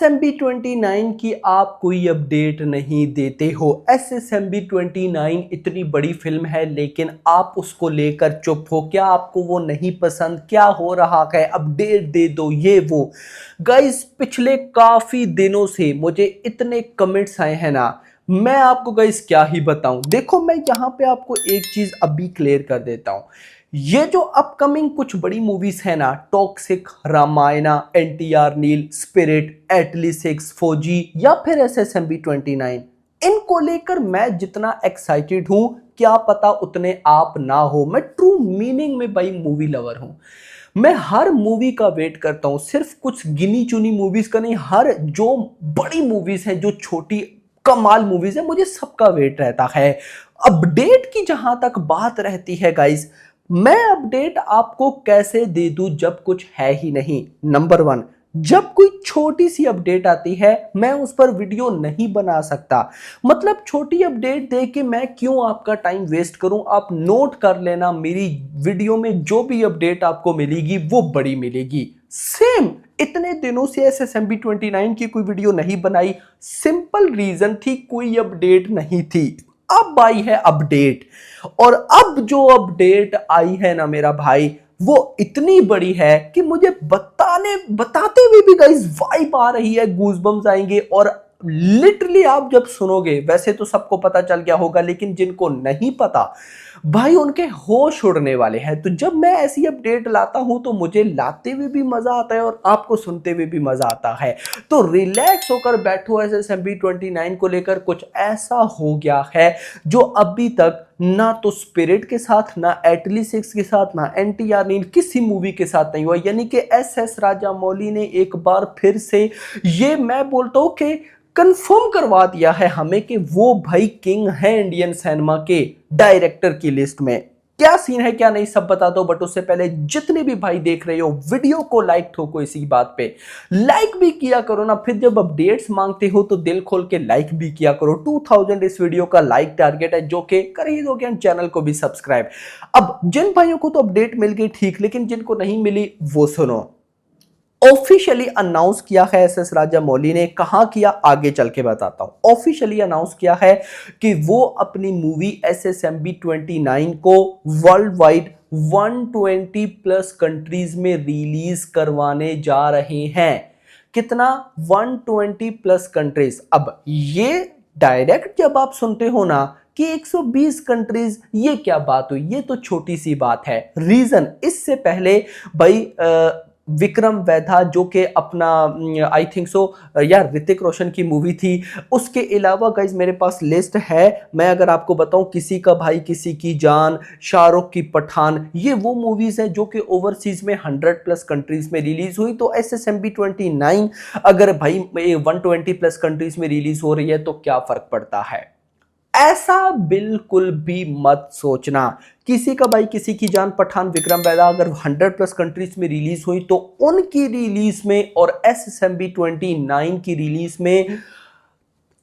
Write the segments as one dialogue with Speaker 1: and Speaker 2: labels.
Speaker 1: SSMB29 की आप कोई अपडेट नहीं देते हो। SSMB29 इतनी बड़ी फिल्म है लेकिन आप उसको लेकर चुप हो। क्या आपको वो नहीं पसंद? क्या हो रहा है? अपडेट दे दो, ये वो। गाइस, पिछले काफी दिनों से मुझे इतने कमेंट्स आए हैं ना, मैं आपको गाइस क्या ही बताऊं। देखो, मैं यहां पे आपको एक चीज अभी क्लियर कर देता हूं। ये जो अपकमिंग कुछ बड़ी मूवीज है ना, टॉक्सिक, रामायणा, एनटीआर नील, स्पिरिट, एटली 6, फौजी या फिर SSMB29, इनको लेकर मैं जितना एक्साइटेड हूं, क्या पता उतने आप ना हो। मैं ट्रू मीनिंग में भाई मूवी लवर हूं। मैं हर मूवी का वेट करता हूं, सिर्फ कुछ गिनी चुनी मूवीज का नहीं। हर जो बड़ी मूवीज हैं, जो छोटी कमाल मूवीज है, मुझे सबका वेट रहता है। अपडेट की जहां तक बात रहती है गाइस, मैं अपडेट आपको कैसे दे दूं जब कुछ है ही नहीं। नंबर वन, जब कोई छोटी सी अपडेट आती है मैं उस पर वीडियो नहीं बना सकता। मतलब छोटी अपडेट दे के मैं क्यों आपका टाइम वेस्ट करूं। आप नोट कर लेना, मेरी वीडियो में जो भी अपडेट आपको मिलेगी वो बड़ी मिलेगी। सेम इतने दिनों से SSMB29 की कोई वीडियो नहीं बनाई। सिंपल रीजन थी, कोई अपडेट नहीं थी। अब आई है अपडेट, और अब जो अपडेट आई है ना मेरा भाई, वो इतनी बड़ी है कि मुझे बताते हुए भी गाइस वाइब आ रही है, गूज़बम्स आएंगे। और लिटरली आप जब सुनोगे, वैसे तो सबको पता चल गया होगा, लेकिन जिनको नहीं पता भाई, उनके होश उड़ने वाले हैं। तो जब मैं ऐसी अपडेट लाता हूं तो मुझे लाते हुए भी मजा आता है और आपको सुनते हुए भी मजा आता है। तो रिलैक्स होकर बैठो। SSMB29 को लेकर कुछ ऐसा हो गया है जो अभी तक ना तो स्पिरिट के साथ, ना एटली 6 के साथ, ना एनटीआर नील, किसी मूवी के साथ नहीं हुआ। यानी कि SS राजामौली ने एक बार फिर से, ये मैं बोलता हूं कि कंफर्म करवा दिया है हमें कि वो भाई किंग है इंडियन सिनेमा के डायरेक्टर की लिस्ट में। क्या सीन है क्या नहीं सब बता दो, बट उससे पहले जितने भी भाई देख रहे हो, वीडियो को लाइक ठोको। इसी बात पे लाइक भी किया करो ना, फिर जब अपडेट्स मांगते हो तो दिल खोल के लाइक भी किया करो। 2000 इस वीडियो का लाइक टारगेट है, जो कि कर ही दोगे, चैनल को भी सब्सक्राइब। अब जिन भाइयों को तो अपडेट मिल गई ठीक, लेकिन जिनको नहीं मिली वो सुनो। ऑफिशियली अनाउंस किया है SS राजामौली ने। कहां किया, आगे चल के बताता हूं। ऑफिशियली अनाउंस किया है कि वो अपनी मूवी SSMB29 को वर्ल्ड वाइड 120 प्लस कंट्रीज में रिलीज करवाने जा रहे हैं। कितना? 120 प्लस कंट्रीज। अब ये डायरेक्ट जब आप सुनते हो ना कि 120 कंट्रीज, ये क्या बात हुई, ये तो छोटी सी बात है। रीजन, इससे पहले भाई विक्रम वैधा, जो कि अपना आई थिंक सो यार ऋतिक रोशन की मूवी थी। उसके अलावा गाइज मेरे पास लिस्ट है, मैं अगर आपको बताऊं, किसी का भाई किसी की जान, शाहरुख की पठान, ये वो मूवीज हैं जो कि ओवरसीज में 100 प्लस कंट्रीज में रिलीज हुई। तो SSMB29 अगर भाई 120 प्लस कंट्रीज में रिलीज हो रही है तो क्या फर्क पड़ता है। ऐसा बिल्कुल भी मत सोचना। किसी का भाई किसी की जान, पठान, विक्रम वेदा अगर 100 प्लस कंट्रीज में रिलीज हुई तो उनकी रिलीज में और SSMB29 की रिलीज में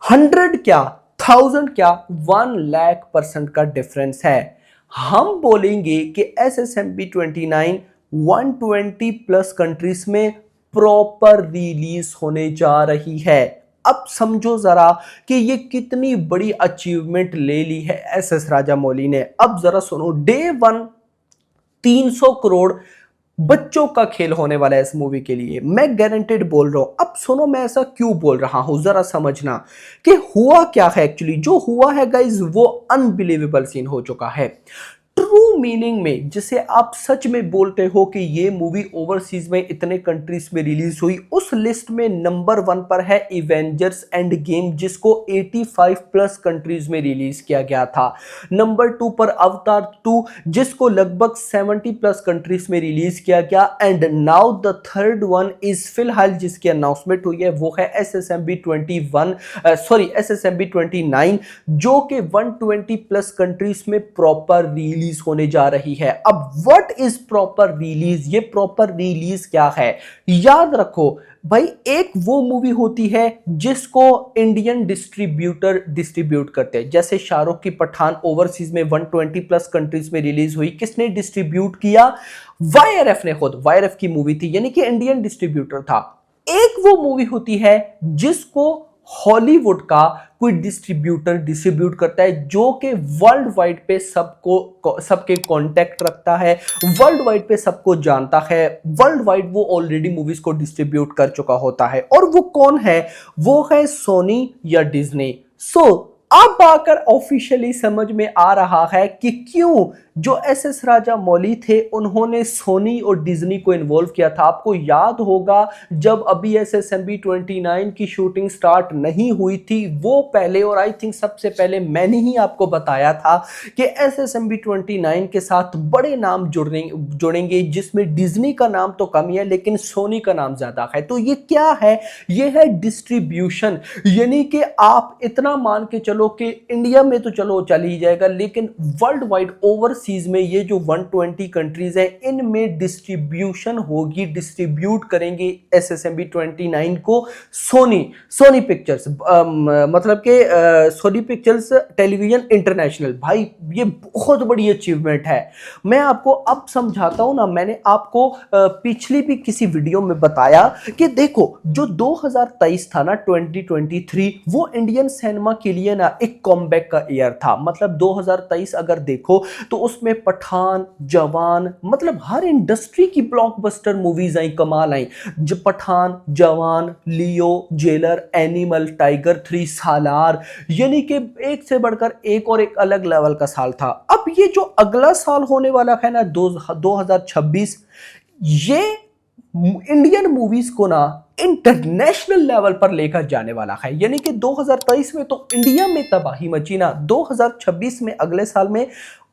Speaker 1: 100 क्या, 1000 क्या, 1,00,000% का डिफरेंस है। हम बोलेंगे कि SSMB29 120 प्लस कंट्रीज में प्रॉपर रिलीज होने जा रही है। अब समझो जरा कि ये कितनी बड़ी अचीवमेंट ले ली है SS राजामौली ने। अब जरा सुनो, डे वन 300 करोड़ बच्चों का खेल होने वाला है इस मूवी के लिए, मैं गारंटेड बोल रहा हूं। अब सुनो, मैं ऐसा क्यों बोल रहा हूं, जरा समझना कि हुआ क्या है। एक्चुअली जो हुआ है गाइज, वो अनबिलीवेबल सीन हो चुका है। ट्रू मीनिंग में जिसे आप सच में बोलते हो कि ये मूवी ओवरसीज में इतने कंट्रीज में रिलीज हुई, उस लिस्ट में नंबर 1 पर है इवेंजर्स एंड गेम, जिसको 85 प्लस कंट्रीज में रिलीज किया गया था। नंबर 2 पर अवतार 2, जिसको लगभग 70 प्लस कंट्रीज में रिलीज किया गया। And now the third one is, फिलहाल जिसकी अनाउंसमेंट हुई है वो है SSMB29, जो कि 120 प्लस कंट्रीज में प्रॉपर रिलीज होने जा रही है। अब व्हाट इज प्रॉपर रिलीज, ये प्रॉपर रिलीज क्या है, याद रखो भाई। एक वो मूवी होती है जिसको इंडियन डिस्ट्रीब्यूटर डिस्ट्रीब्यूट करते हैं, जैसे शाहरुख की पठान ओवरसीज में 120 प्लस कंट्रीज में रिलीज हुई। किसने डिस्ट्रीब्यूट किया? YRF ने खुद। YRF की मूवी थी, यानी कि इंडियन डिस्ट्रीब्यूटर था। एक वो मूवी होती है जिसको हॉलीवुड का कोई डिस्ट्रीब्यूटर डिस्ट्रीब्यूट करता है, जो कि वर्ल्ड वाइड पे सबके कांटेक्ट रखता है, वर्ल्ड वाइड पे सबको जानता है, वर्ल्ड वाइड वो ऑलरेडी मूवीज को डिस्ट्रीब्यूट कर चुका होता है। और वो कौन है? वो है सोनी या डिज्नी। अब आकर ऑफिशियली समझ में आ रहा है कि क्यों जो एस राजा मौली थे उन्होंने सोनी और डिज्नी को इन्वॉल्व किया था। आपको याद होगा जब अभी SSMB 29 की शूटिंग स्टार्ट नहीं हुई थी, वो पहले, और आई थिंक सबसे पहले मैंने ही आपको बताया था कि SSMB 29 के साथ बड़े नाम जुड़ेंगे, जिसमें डिज्नी का नाम तो कम ही है लेकिन सोनी का नाम ज्यादा है। तो ये क्या है? ये है डिस्ट्रीब्यूशन। यानी कि आप इतना मान के चलो कि इंडिया में तो चलो चल ही जाएगा, लेकिन वर्ल्ड वाइड ओवरसीज में ये जो 120 कंट्रीज हैं इनमें डिस्ट्रीब्यूशन होगी, डिस्ट्रीब्यूट करेंगे SSMB 29 को सोनी पिक्चर्स, मतलब कि सोनी पिक्चर्स टेलीविजन इंटरनेशनल। भाई ये बहुत बड़ी अचीवमेंट है। मैं आपको अब समझाता हूं ना, मैंने आपको पिछली भी किसी वीडियो में बताया कि देखो जो 2023 था ना, 2023, वो इंडियन सिनेमा के लिए ना एक कॉमबैक का ईयर था। मतलब 2023 अगर देखो तो उसमें पठान, जवान, मतलब हर इंडस्ट्री की ब्लॉकबस्टर मूवीज आई, कमाल आई। पठान, जवान, लियो, जेलर, एनिमल, टाइगर 3, सालार, यानी कि एक से बढ़कर एक और एक अलग लेवल का साल था। अब ये जो अगला साल होने वाला है ना 2026, ये इंडियन मूवीज को ना इंटरनेशनल लेवल पर लेकर जाने वाला है। यानी कि 2023 में तो इंडिया में तबाही मची ना, 2026 में अगले साल में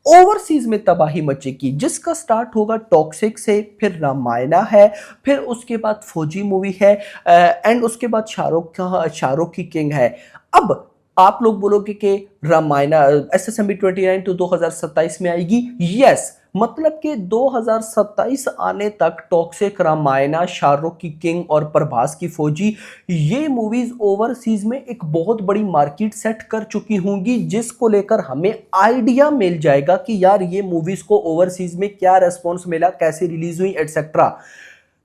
Speaker 1: ओवरसीज में तबाही मचेगी, जिसका स्टार्ट होगा टॉक्सिक से, फिर रामायणा है, फिर उसके बाद फौजी मूवी है, एंड उसके बाद शाहरुख की किंग है। अब आप लोग बोलोगे कि रामायणा SSMB 29 तो 2027 में आएगी। यस, मतलब कि 2027 आने तक टॉक्सिक, रामायणा, शाहरुख की किंग और प्रभास की फौजी, ये मूवीज ओवरसीज में एक बहुत बड़ी मार्केट सेट कर चुकी होंगी, जिसको लेकर हमें आइडिया मिल जाएगा कि यार ये मूवीज को ओवरसीज में क्या रेस्पॉन्स मिला, कैसे रिलीज हुई, एटसेट्रा।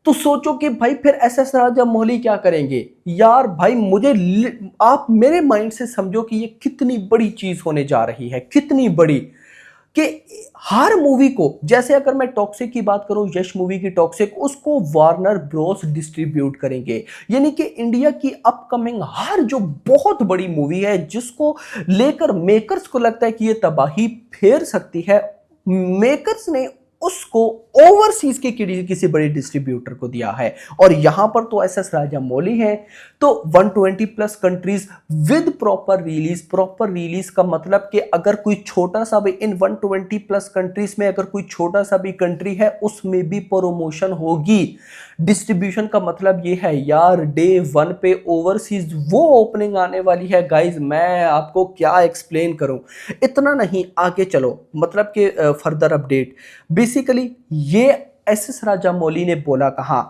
Speaker 1: तो सोचो कि भाई फिर SS राजा मौली क्या करेंगे यार। भाई आप मेरे माइंड से समझो कि ये कितनी बड़ी चीज होने जा रही है, कितनी बड़ी, कि हर मूवी को, जैसे अगर मैं टॉक्सिक की बात करूं, यश मूवी की टॉक्सिक, उसको वार्नर ब्रोस डिस्ट्रीब्यूट करेंगे। यानी कि इंडिया की अपकमिंग हर जो बहुत बड़ी मूवी है जिसको लेकर मेकर्स को लगता है कि ये तबाही फेर सकती है, मेकर्स ने उसको ओवरसीज के किसी बड़े डिस्ट्रीब्यूटर को दिया है। और यहां पर तो SS राजा मौली है। तो 120 plus countries with proper release का मतलब कि अगर कोई छोटा सा भी इन 120 प्लस कंट्रीज में अगर कोई छोटा सा भी कंट्री है उसमें भी प्रमोशन होगी। डिस्ट्रीब्यूशन का मतलब ये है यार, डे 1 पे ओवरसीज वो ओपनिंग आने वाली है गाइज, मैं आपको क्या एक्सप्लेन करूं। इतना नहीं, आगे चलो, मतलब कि फर्दर अपडेट। बेसिकली ये SS राजा मौली ने बोला कहा,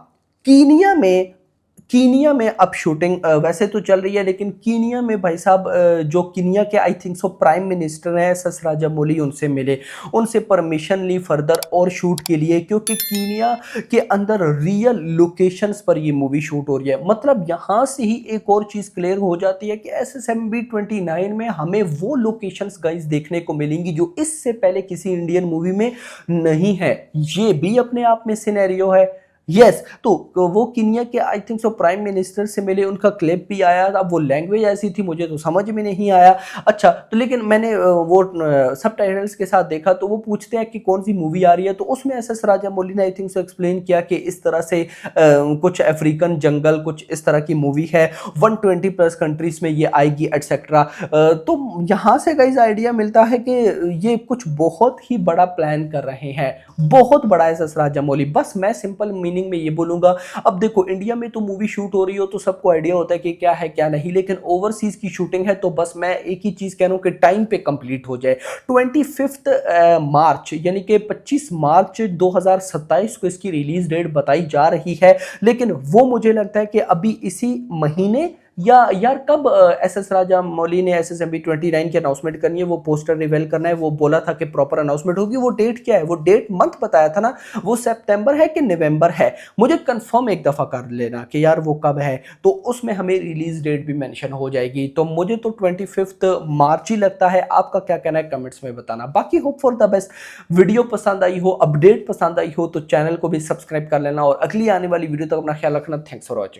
Speaker 1: कीनिया में अब शूटिंग वैसे तो चल रही है, लेकिन कीनिया में भाई साहब जो कीनिया के I think so prime minister हैं SS राजा मौली, उनसे मिले, उनसे परमिशन ली फर्दर और शूट के लिए, क्योंकि कीनिया के अंदर रियल लोकेशंस पर ये मूवी शूट हो रही है। मतलब यहाँ से ही एक और चीज़ क्लियर हो जाती है कि SSMB 29 में हमें वो लोकेशंस गाइस देखने को मिलेंगी जो इससे पहले किसी इंडियन मूवी में नहीं है। ये भी अपने आप में सिनेरियो है। यस, तो वो कीनिया के I think so prime minister से मिले, उनका क्लिप भी आया। अब वो लैंग्वेज ऐसी थी मुझे तो समझ में नहीं आया। अच्छा, तो लेकिन मैंने वो सबटाइटल्स के साथ देखा, तो वो पूछते हैं कि कौन सी मूवी आ रही है, तो उसमें SS राजा मौली ने आई थिंक सो एक्सप्लेन किया कि इस तरह से कुछ अफ्रीकन जंगल, कुछ इस तरह की मूवी है, 120 प्लस कंट्रीज में ये आएगी एटसेट्रा। तो यहाँ से गाइस आइडिया मिलता है कि ये कुछ बहुत ही बड़ा प्लान कर रहे हैं, बहुत बड़ा SS राजा मौली। बस मैं सिंपल मीनिंग में ये बोलूंगा, अब देखो इंडिया में तो मूवी शूट हो रही हो तो सबको आइडिया होता है कि क्या है क्या नहीं, लेकिन ओवरसीज की शूटिंग है तो बस मैं एक ही चीज कह रहा हूं कि टाइम पे कंप्लीट हो जाए। 25 मार्च यानी कि 25 मार्च 2027 को इसकी रिलीज डेट बताई जा रही है, लेकिन वो मुझे लगता है कि अभी इसी महीने या यार कब एस एस राजा मौली ने SSMB 29 की अनाउंसमेंट करनी है, वो पोस्टर रिवील करना है, वो बोला था कि प्रॉपर अनाउंसमेंट होगी, वो डेट क्या है, वो डेट मंथ बताया था ना, वो सितंबर है कि नवंबर है, मुझे कंफर्म एक दफा कर लेना कि यार वो कब है, तो उसमें हमें रिलीज डेट भी मेंशन हो जाएगी। तो मुझे तो 25 मार्च ही लगता है। आपका क्या कहना है कमेंट्स में बताना। बाकी hope for the best. Video पसंद आई हो, अपडेट पसंद आई हो तो चैनल को भी सब्सक्राइब कर लेना और अगली आने वाली वीडियो तक अपना ख्याल रखना। Thanks for watching.